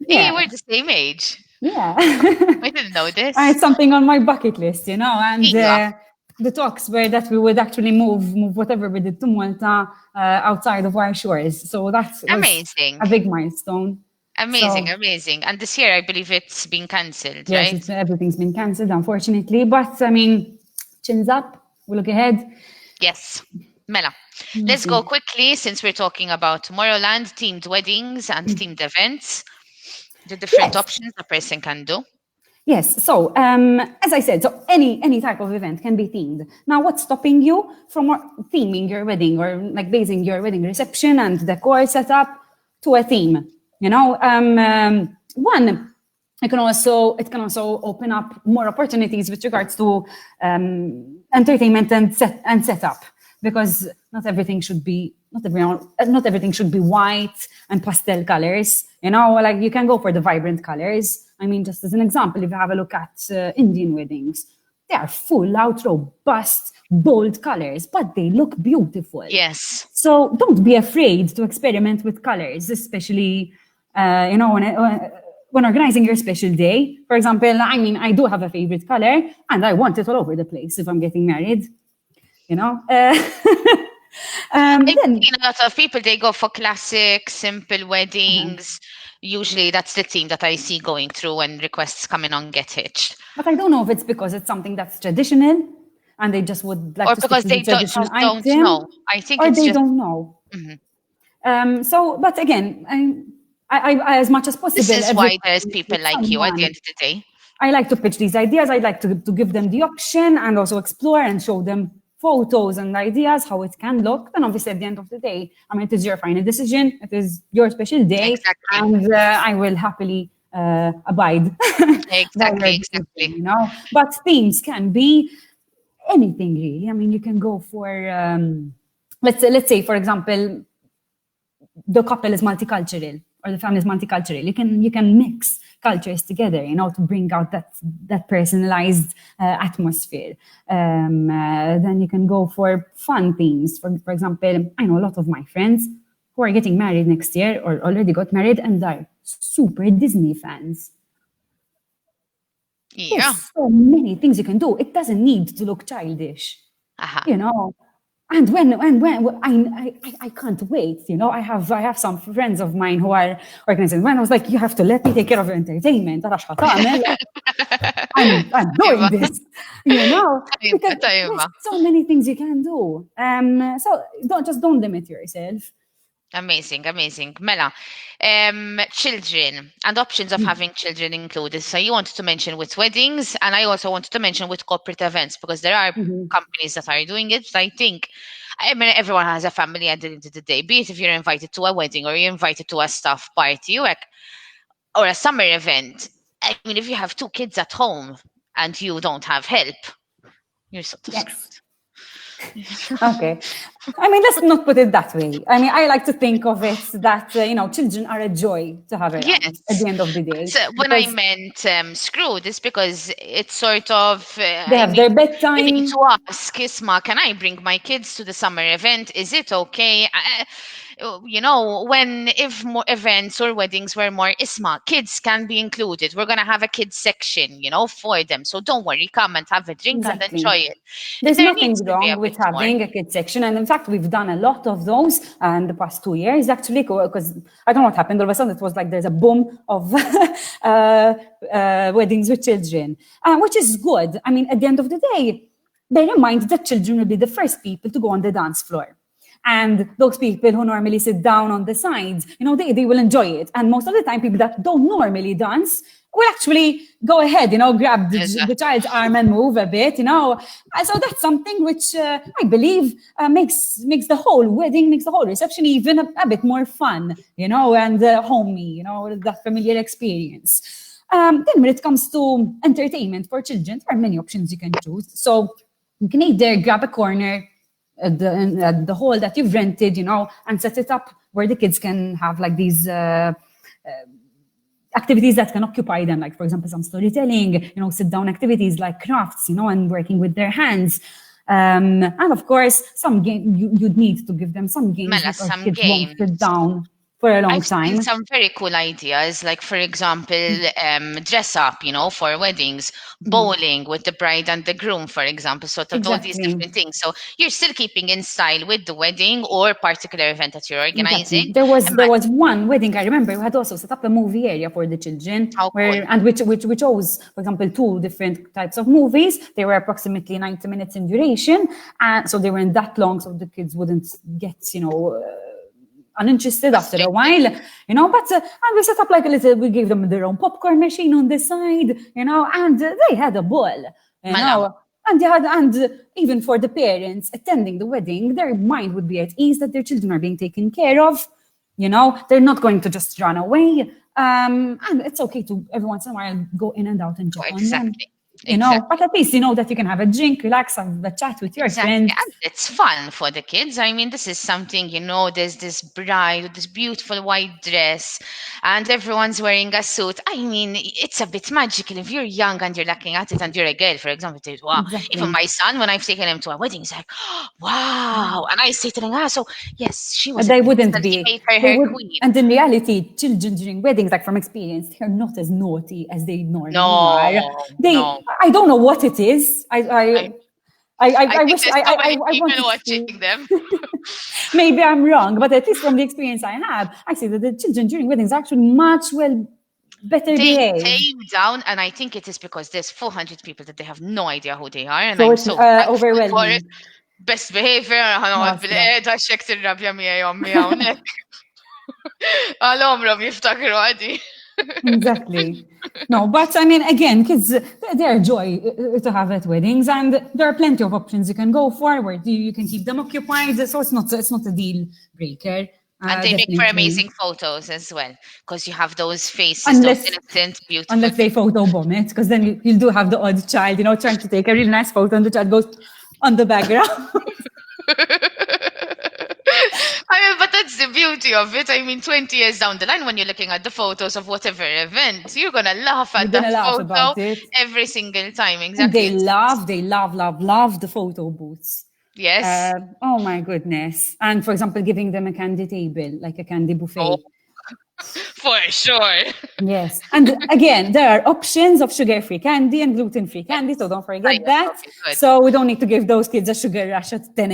Yeah, we're the same age. Yeah. I didn't know this. It's something on my bucket list, and Iva. the talks were that we would actually move whatever we did to Malta outside of our shores. So that was Amazing. a big milestone. Amazing, So amazing. And this year, I believe it's been cancelled, yes, right? everything's been cancelled, unfortunately. But I mean, chins up, we look ahead. Yes. Mela, let's go Amazing. quickly since we're talking about Tomorrowland, themed weddings and themed events, the different Yes. options a person can do. Yes. So, as I said, so any type of event can be themed. Now, what's stopping you from theming your wedding or like basing your wedding reception and decor setup to a theme? One, it can also open up more opportunities with regards to entertainment and setup, because not everything should be white and pastel colors. Like you can go for the vibrant colors. I mean, just as an example, if you have a look at Indian weddings, they are full out, robust, bold colors, but they look beautiful. Yes. So don't be afraid to experiment with colors, especially when organizing your special day. For example, I mean, I do have a favorite color, and I want it all over the place if I'm getting married. I've Then seen a lot of people, they go for classic, simple weddings. Usually that's the theme that I see going through when requests come in on Get Hitched. But I don't know if it's because it's something that's traditional and they just would like Or to stick because to they the traditional don't item, know. I think or it's they just don't know. But again, I as much as possible, this is why there's with people like you at the someone, end of the day. I like to pitch these ideas. I like to give them the option and also explore and show them photos and ideas, how it can look. And obviously, at the end of the day, I mean, it is your final decision. It is your special day. Exactly. And I will happily abide by your decision, But themes can be anything, really. I mean, you can go for, let's say, for example, the couple is multicultural or the family is multicultural. You can mix cultures together, to bring out that personalized atmosphere. Then you can go for fun themes. For example, I know a lot of my friends who are getting married next year or already got married and are super Disney fans. Yeah. There's so many things you can do. It doesn't need to look childish. And when I can't wait, I have some friends of mine who are organizing. When I was like, you have to let me take care of your entertainment. I'm doing this, because there's so many things you can do. So don't limit yourself. Amazing, amazing. Mela, children and options of having children included. So you wanted to mention with weddings, and I also wanted to mention with corporate events, because there are companies that are doing it. But I think, everyone has a family at the end of the day, be it if you're invited to a wedding or you're invited to a staff party or a summer event. I mean, if you have 2 kids at home and you don't have help, you're sort of screwed. Okay. I mean, let's not put it that way. I mean, I like to think of it that, children are a joy to have around at the end of the day. So when I meant screwed, it's because it's sort of... they have their bedtime. You need to ask, Isma, can I bring my kids to the summer event? Is it okay? If more events or weddings were more Isma, kids can be included. We're going to have a kids section, for them. So don't worry, come and have a drink and enjoy it. There's nothing wrong with having a kids section. And in fact, we've done a lot of those in the past 2 years, actually, because I don't know what happened. All of a sudden, it was like there's a boom of weddings with children, which is good. I mean, at the end of the day, bear in mind that children will be the first people to go on the dance floor. And those people who normally sit down on the sides, they will enjoy it. And most of the time, people that don't normally dance will actually go ahead, grab the child's arm and move a bit, So that's something which I believe makes the whole wedding, makes the whole reception even a bit more fun, and homey, that familiar experience. Then when it comes to entertainment for children, there are many options you can choose. So you can either grab a corner at the hall that you've rented, and set it up where the kids can have like these activities that can occupy them, like for example, some storytelling, sit down activities like crafts, and working with their hands. And of course, some game you'd need to give them some games Mela, because some kids games. won't sit down. for a long I've seen time. some very cool ideas, like for example, dress up, for weddings, bowling with the bride and the groom, for example, sort of all these Exactly. different things. So you're still keeping in style with the wedding or particular event that you're Exactly. organizing. There was one wedding I remember. We had also set up a movie area for the children, How cool. which chose, for example, two different types of movies. They were approximately 90 minutes in duration, and so they weren't that long, so the kids wouldn't get uninterested after a while, But and we set up like a little. We gave them their own popcorn machine on the side, and they had a ball, Mela. and even for the parents attending the wedding, their mind would be at ease that their children are being taken care of. They're not going to just run away. And it's okay to every once in a while go in and out and check on them. Exactly. Exactly. But at least you know that you can have a drink, relax, have a chat with your Exactly. friends. And it's fun for the kids. I mean, this is something, there's this bride with this beautiful white dress and everyone's wearing a suit. I mean, it's a bit magical. If you're young and you're looking at it and you're a girl, for example, it's wow. Even Exactly. my son, when I've taken him to a wedding, he's like, oh, wow. And I say to him, so yes, she was But a they princess. wouldn't He be. made her They her would, queen. and in reality, children during weddings, like from experience, they're not as naughty as they normally are. No, no. I don't know what it is. I, I I think wish, there's so many I people wanted watching to. them. Maybe I'm wrong, but at least from the experience I have, I see that the children during weddings are actually much better They behaved. tame down, and I think it is because there's 400 people that they have no idea who they are, and So I'm it's so thankful for it. overwhelming. Best behavior, ħanqod Wasla. bil-qeda xek tirrabja miegħi ommi hawnhekk. Għal-omrom jiftakru għadi. Exactly. No, but I mean, again, kids, they're joy to have at weddings, and there are plenty of options you can go for where you can keep them occupied. So it's not a deal breaker. And they make for Definitely. amazing photos as well, because you have those faces, those Unless innocent, beautiful unless they faces. photo bomb it, because then you do have the odd child, trying to take a really nice photo, and the child goes on the background. I mean, but that's the beauty of it. I mean, 20 years down the line, when you're looking at the photos of whatever event, you're going to laugh You're at gonna that laugh photo about it. every single time. And Exactly. they love the photo booths. Yes. Oh my goodness. And for example, giving them a candy table, like a candy Oh, buffet. for sure. Yes. And again, there are options of sugar-free candy and gluten-free Yes. candy, so don't I forget know, that. okay, good. So we don't need to give those kids a sugar rush at 10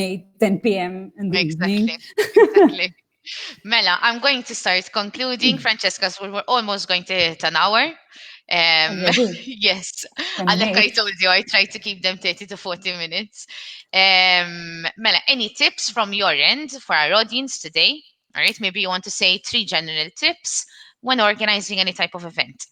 p.m. in the evening. Exactly. Exactly. Mela, I'm going to start concluding. Francesca, so we're almost going to hit an hour. Already. Yes, Can and like I wait. told you, I try to keep them 30 to 40 minutes. Mela, any tips from your end for our audience today? All right, maybe you want to say 3 general tips when organizing any type of event.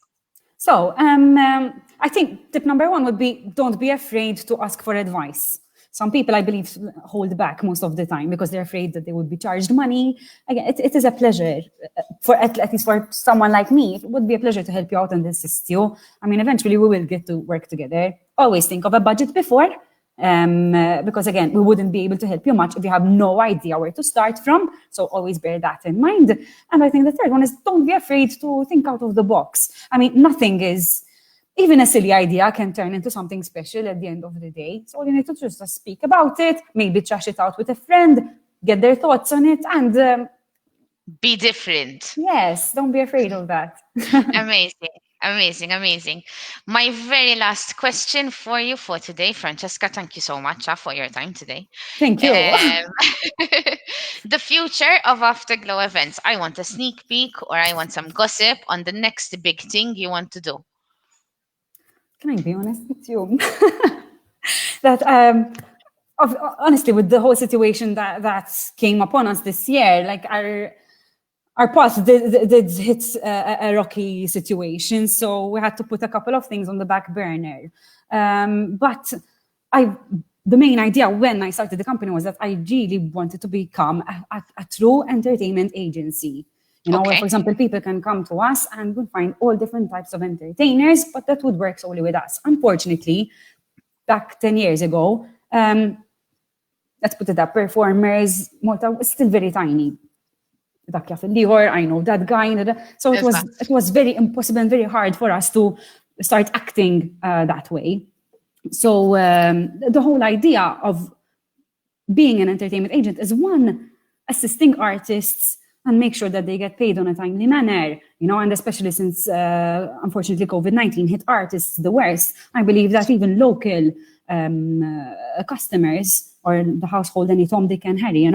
So I think tip number one would be don't be afraid to ask for advice. Some people, I believe, hold back most of the time because they're afraid that they would be charged money. Again, it is a pleasure for at least for someone like me. It would be a pleasure to help you out and assist you. I mean, eventually we will get to work together. Always think of a budget before. Because again, we wouldn't be able to help you much if you have no idea where to start from. So always bear that in mind. And I think the third one is don't be afraid to think out of the box. I mean, nothing is, even a silly idea can turn into something special at the end of the day. So all you need to do is just speak about it, maybe trash it out with a friend, get their thoughts on it, and Be different. yes, don't be afraid of that. Amazing. Amazing, amazing. My very last question for you for today, Francesca, thank you so much for your time today. Thank you. The future of Afterglow events. I want a sneak peek or I want some gossip on the next big thing you want to do. Can I be honest with you? That honestly, with the whole situation that came upon us this year, like our path did hit a rocky situation, so we had to put a couple of things on the back burner. But the main idea when I started the company was that I really wanted to become a true entertainment agency. Where, Okay. for example, people can come to us and we'll find all different types of entertainers, but that would work solely with us. Unfortunately, back 10 years ago, let's put it up, performers, Malta was still very tiny. Dak jaf il-liħor, I know that guy. So it was very impossible and very hard for us to start acting that way. So the whole idea of being an entertainment agent is one, assisting artists and make sure that they get paid on a timely manner, and especially since, unfortunately, COVID-19 hit artists the worst, I believe that even local customers or the household, any Tom, Dick and Harry,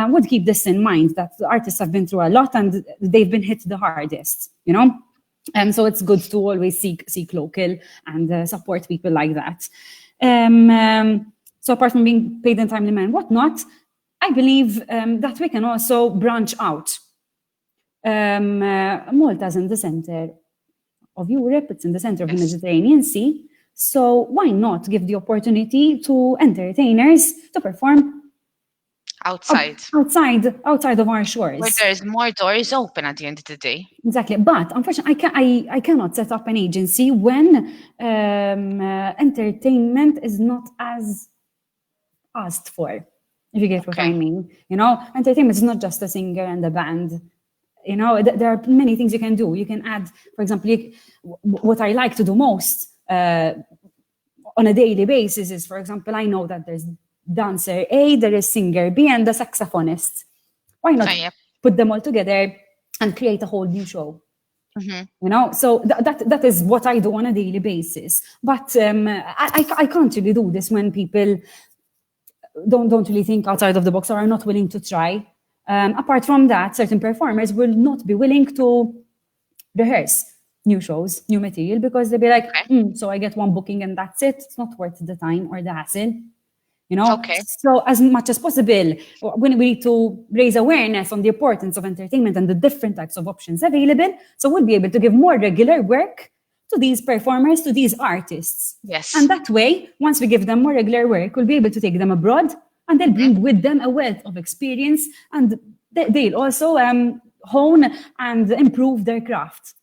would keep this in mind, that the artists have been through a lot and they've been hit the hardest, And so it's good to always seek local and support people like that. So apart from being paid in timely manner and whatnot, I believe that we can also branch out. Malta is in the center of Europe, it's in the center of the Mediterranean Sea. So why not give the opportunity to entertainers to perform outside of our shores, where there's more doors open at the end of the day. Exactly, but unfortunately, I cannot set up an agency when entertainment is not as asked for. If you get what I mean, entertainment is not just a singer and a band. There are many things you can do. You can add, for example, what I like to do most on a daily basis is, for example, I know that there's dancer A, there is singer B, and the saxophonist. Why not put them all together and create a whole new show? So that is what I do on a daily basis. But I can't really do this when people don't really think outside of the box or are not willing to try. Apart from that, certain performers will not be willing to rehearse new shows, new material, because they'll be like, so I get one booking and that's it. It's not worth the time or the hassle. So as much as possible, when we need to raise awareness on the importance of entertainment and the different types of options available, so we'll be able to give more regular work to these performers, to these artists. Yes. And that way, once we give them more regular work, we'll be able to take them abroad, and they'll bring with them a wealth of experience, and they'll also hone and improve their craft.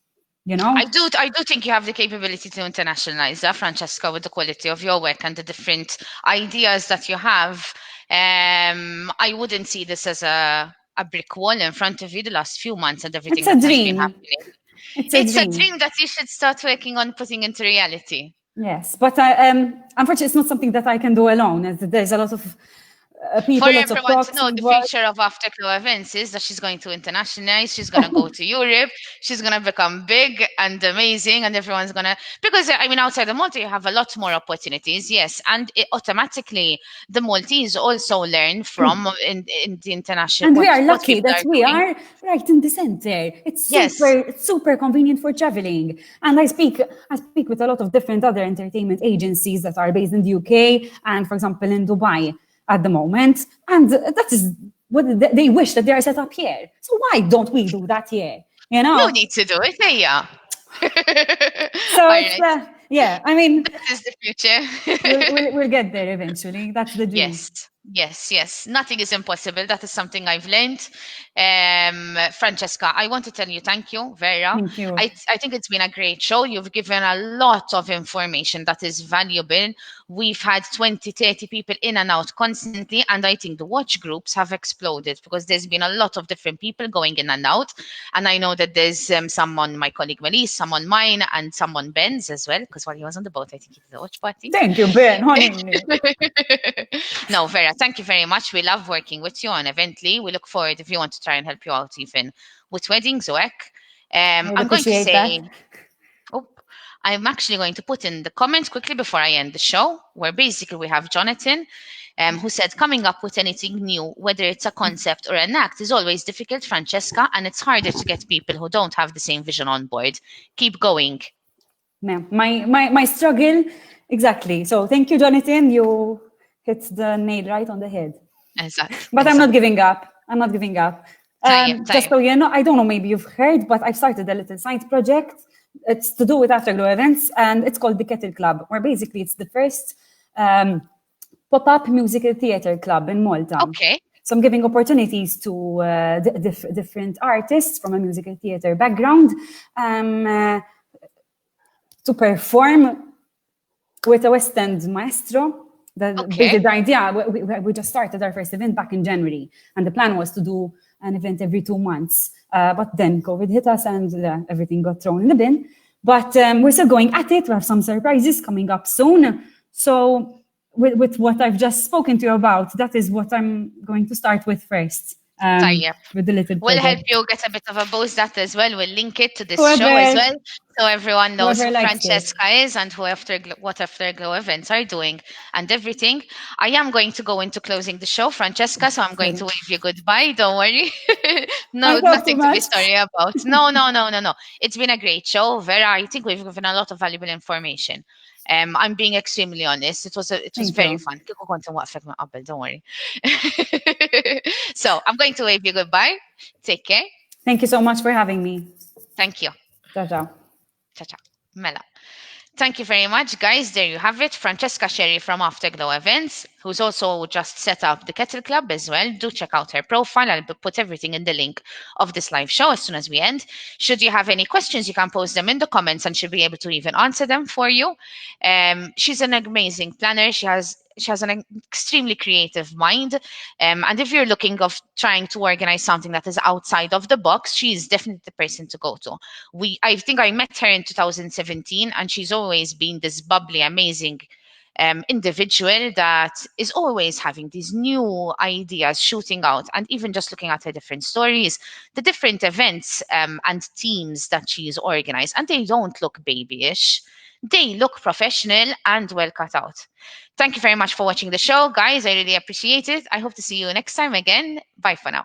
I do think you have the capability to internationalize that, Francesca, with the quality of your work and the different ideas that you have. I wouldn't see this as a brick wall in front of you the last few months and everything that has been happening. It's a dream that you should start working on putting into reality. Yes, but unfortunately, it's not something that I can do alone. There's a lot of people. For everyone to know, the future of Afterglow Events is that she's going to internationalize, she's going to go to Europe, she's going to become big and amazing, and everyone's going to... Because, outside of Malta, you have a lot more opportunities, yes, and automatically, the Maltese also learn from in the international... And we are lucky that we are right in the center. It's super convenient for traveling. And I speak with a lot of different other entertainment agencies that are based in the UK and, for example, in Dubai at the moment, and that is what they wish that they are set up here. So why don't we do that here? You need to do it, yeah. So it's, that is the future. we'll get there eventually. That's the dream. Yes. Nothing is impossible. That is something I've learned. Francesca, I want to tell you thank you, Vera. Thank you. I think it's been a great show. You've given a lot of information that is valuable. We've had 20, 30 people in and out constantly, and I think the watch groups have exploded because there's been a lot of different people going in and out. And I know that there's someone, my colleague Melise, someone mine, and someone Ben's as well, because while he was on the boat, I think he did a watch party. Thank you, Ben. No, Vera, thank you very much. We love working with you on Evently. We look forward if you want to try and help you out even with weddings or I'm going to say... I'm actually going to put in the comments quickly before I end the show, where basically we have Jonathan, who said, coming up with anything new, whether it's a concept or an act, is always difficult, Francesca, and it's harder to get people who don't have the same vision on board. Keep going. Yeah, my struggle, exactly. So thank you, Jonathan. You hit the nail right on the head. Exactly. But I'm not giving up. Just so you know, I don't know, maybe you've heard, but I've started a little side project. It's to do with Afterglow Events, and it's called the Kettle Club, where basically it's the first pop-up musical theatre club in Malta. Okay. So I'm giving opportunities to different artists from a musical theatre background to perform with a West End maestro. The idea, we just started our first event back in January, and the plan was to do an event every 2 months. But then COVID hit us and everything got thrown in the bin. But we're still going at it. We have some surprises coming up soon. So with what I've just spoken to you about, that is what I'm going to start with first. طيب. with the little We'll help project. you get a bit of a boost that as well. We'll link it to this show as Whoever well, so everyone knows whoever who likes it. Francesca is and who what Afterglow events are doing and everything. I am going to go into closing the show, Francesca, so I'm going to Sorry. wave you goodbye. Don't worry. I No, talk too nothing to be much. sorry about. No, no, no, no, no. It's been a great show. Vera, I think we've given a lot of valuable information. I'm being extremely honest. It was Thank very you. fun. كيكو كنت موقفك من قبل, don't worry. So I'm going to wave you goodbye. Take care. Thank you so much for having me. Thank you. Ciao, ciao. Ciao, ciao. Mela. Thank you very much, guys. There you have it. Francesca Scerri from Afterglow Events, who's also just set up the Kettle Club as well. Do check out her profile. I'll put everything in the link of this live show as soon as we end. Should you have any questions, you can post them in the comments and she'll be able to even answer them for you. She's an amazing planner. She has an extremely creative mind. And if you're looking of trying to organize something that is outside of the box, she's definitely the person to go to. I think I met her in 2017, and she's always been this bubbly, amazing individual that is always having these new ideas shooting out, and even just looking at her different stories, the different events and teams that she's organized, and they don't look babyish. They look professional and well cut out. Thank you very much for watching the show, guys. I really appreciate it. I hope to see you next time again. Bye for now.